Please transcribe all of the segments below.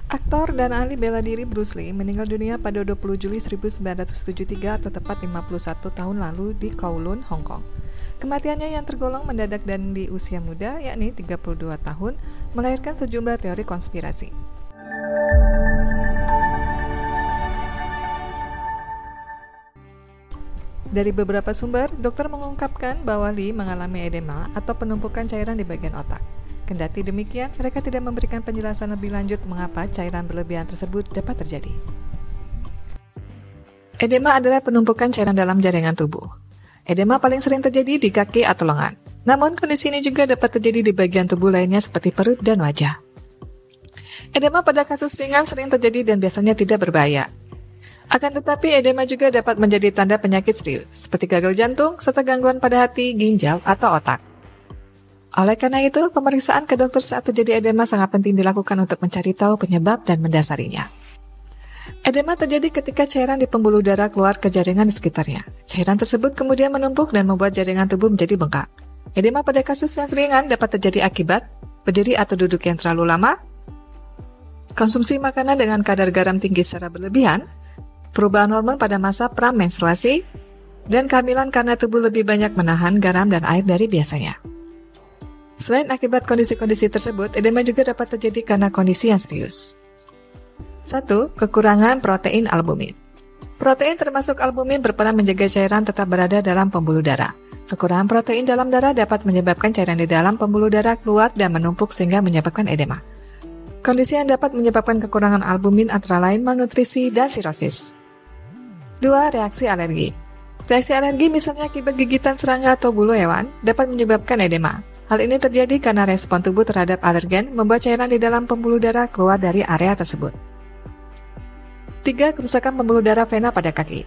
Aktor dan ahli bela diri Bruce Lee meninggal dunia pada 20 Juli 1973 atau tepat 51 tahun lalu di Kowloon, Hong Kong. Kematiannya yang tergolong mendadak dan di usia muda, yakni 32 tahun, melahirkan sejumlah teori konspirasi. Dari beberapa sumber, dokter mengungkapkan bahwa Lee mengalami edema atau penumpukan cairan di bagian otak. Kendati demikian, mereka tidak memberikan penjelasan lebih lanjut mengapa cairan berlebihan tersebut dapat terjadi. Edema adalah penumpukan cairan dalam jaringan tubuh. Edema paling sering terjadi di kaki atau lengan. Namun, kondisi ini juga dapat terjadi di bagian tubuh lainnya seperti perut dan wajah. Edema pada kasus ringan sering terjadi dan biasanya tidak berbahaya. Akan tetapi, edema juga dapat menjadi tanda penyakit serius, seperti gagal jantung, serta gangguan pada hati, ginjal, atau otak. Oleh karena itu, pemeriksaan ke dokter saat terjadi edema sangat penting dilakukan untuk mencari tahu penyebab dan mendasarinya. Edema terjadi ketika cairan di pembuluh darah keluar ke jaringan di sekitarnya. Cairan tersebut kemudian menumpuk dan membuat jaringan tubuh menjadi bengkak. Edema pada kasus yang ringan dapat terjadi akibat berdiri atau duduk yang terlalu lama, konsumsi makanan dengan kadar garam tinggi secara berlebihan, perubahan hormon pada masa pramenstruasi, dan kehamilan karena tubuh lebih banyak menahan garam dan air dari biasanya. Selain akibat kondisi-kondisi tersebut, edema juga dapat terjadi karena kondisi yang serius. 1. Kekurangan protein albumin. Protein termasuk albumin berperan menjaga cairan tetap berada dalam pembuluh darah. Kekurangan protein dalam darah dapat menyebabkan cairan di dalam pembuluh darah keluar dan menumpuk sehingga menyebabkan edema. Kondisi yang dapat menyebabkan kekurangan albumin antara lain malnutrisi dan sirosis. 2. Reaksi alergi. Reaksi alergi misalnya akibat gigitan serangga atau bulu hewan dapat menyebabkan edema. Hal ini terjadi karena respon tubuh terhadap alergen membuat cairan di dalam pembuluh darah keluar dari area tersebut. 3. Kerusakan pembuluh darah vena pada kaki.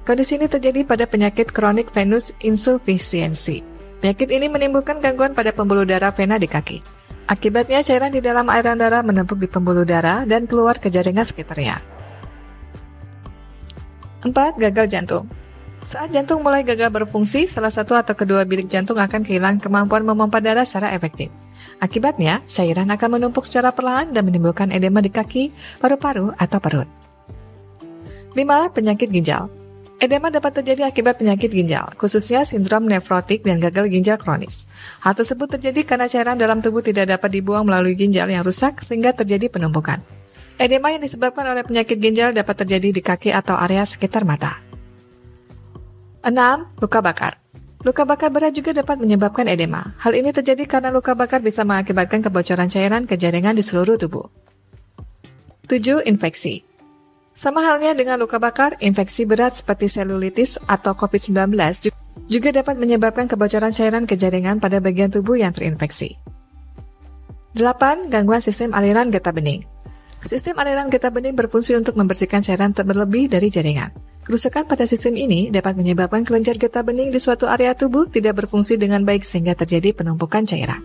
Kondisi ini terjadi pada penyakit kronik venous insufficiency. Penyakit ini menimbulkan gangguan pada pembuluh darah vena di kaki. Akibatnya cairan di dalam aliran darah menumpuk di pembuluh darah dan keluar ke jaringan sekitarnya. 4. Gagal jantung. Saat jantung mulai gagal berfungsi, salah satu atau kedua bilik jantung akan kehilangan kemampuan memompa darah secara efektif. Akibatnya, cairan akan menumpuk secara perlahan dan menimbulkan edema di kaki, paru-paru, atau perut. 5. Penyakit ginjal. Edema dapat terjadi akibat penyakit ginjal, khususnya sindrom nefrotik dan gagal ginjal kronis. Hal tersebut terjadi karena cairan dalam tubuh tidak dapat dibuang melalui ginjal yang rusak sehingga terjadi penumpukan. Edema yang disebabkan oleh penyakit ginjal dapat terjadi di kaki atau area sekitar mata. 6. Luka bakar. Luka bakar berat juga dapat menyebabkan edema. Hal ini terjadi karena luka bakar bisa mengakibatkan kebocoran cairan ke jaringan di seluruh tubuh. 7. Infeksi. Sama halnya dengan luka bakar, infeksi berat seperti selulitis atau COVID-19 juga dapat menyebabkan kebocoran cairan ke jaringan pada bagian tubuh yang terinfeksi. 8. Gangguan sistem aliran getah bening. Sistem aliran getah bening berfungsi untuk membersihkan cairan berlebih dari jaringan. Kerusakan pada sistem ini dapat menyebabkan kelenjar getah bening di suatu area tubuh tidak berfungsi dengan baik sehingga terjadi penumpukan cairan.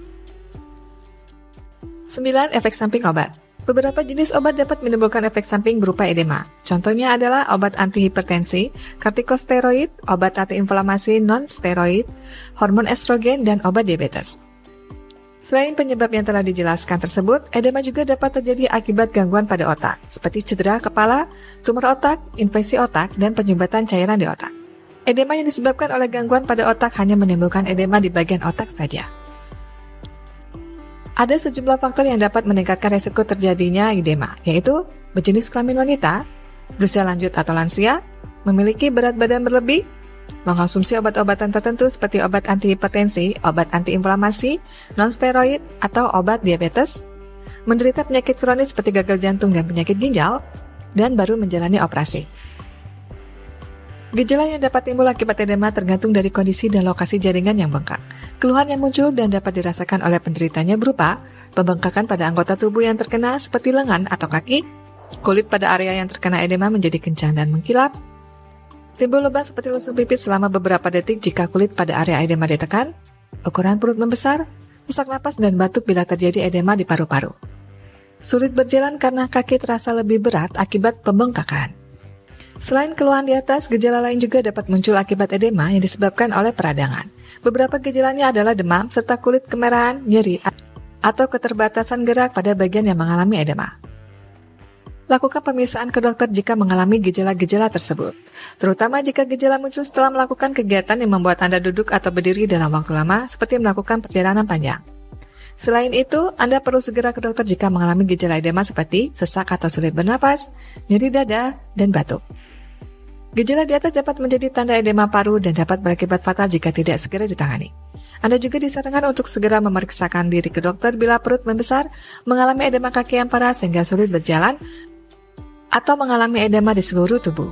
9. Efek samping obat. Beberapa jenis obat dapat menimbulkan efek samping berupa edema. Contohnya adalah obat antihipertensi, kortikosteroid, obat antiinflamasi non-steroid, hormon estrogen, dan obat diabetes. Selain penyebab yang telah dijelaskan tersebut, edema juga dapat terjadi akibat gangguan pada otak, seperti cedera kepala, tumor otak, infeksi otak, dan penyumbatan cairan di otak. Edema yang disebabkan oleh gangguan pada otak hanya menimbulkan edema di bagian otak saja. Ada sejumlah faktor yang dapat meningkatkan resiko terjadinya edema, yaitu berjenis kelamin wanita, berusia lanjut atau lansia, memiliki berat badan berlebih, mengkonsumsi obat-obatan tertentu seperti obat antihipertensi, obat antiinflamasi, non-steroid, atau obat diabetes, menderita penyakit kronis seperti gagal jantung dan penyakit ginjal, dan baru menjalani operasi. Gejala yang dapat timbul akibat edema tergantung dari kondisi dan lokasi jaringan yang bengkak. Keluhan yang muncul dan dapat dirasakan oleh penderitanya berupa pembengkakan pada anggota tubuh yang terkena seperti lengan atau kaki, kulit pada area yang terkena edema menjadi kencang dan mengkilap, timbul lubang seperti lesung pipit selama beberapa detik jika kulit pada area edema ditekan, ukuran perut membesar, sesak napas dan batuk bila terjadi edema di paru-paru. Sulit berjalan karena kaki terasa lebih berat akibat pembengkakan. Selain keluhan di atas, gejala lain juga dapat muncul akibat edema yang disebabkan oleh peradangan. Beberapa gejalanya adalah demam serta kulit kemerahan, nyeri, atau keterbatasan gerak pada bagian yang mengalami edema. lakukan pemeriksaan ke dokter jika mengalami gejala-gejala tersebut, terutama jika gejala muncul setelah melakukan kegiatan yang membuat Anda duduk atau berdiri dalam waktu lama, seperti melakukan perjalanan panjang. Selain itu, Anda perlu segera ke dokter jika mengalami gejala edema seperti sesak atau sulit bernapas, nyeri dada, dan batuk. Gejala di atas dapat menjadi tanda edema paru dan dapat berakibat fatal jika tidak segera ditangani. Anda juga disarankan untuk segera memeriksakan diri ke dokter bila perut membesar, mengalami edema kaki yang parah sehingga sulit berjalan, atau mengalami edema di seluruh tubuh.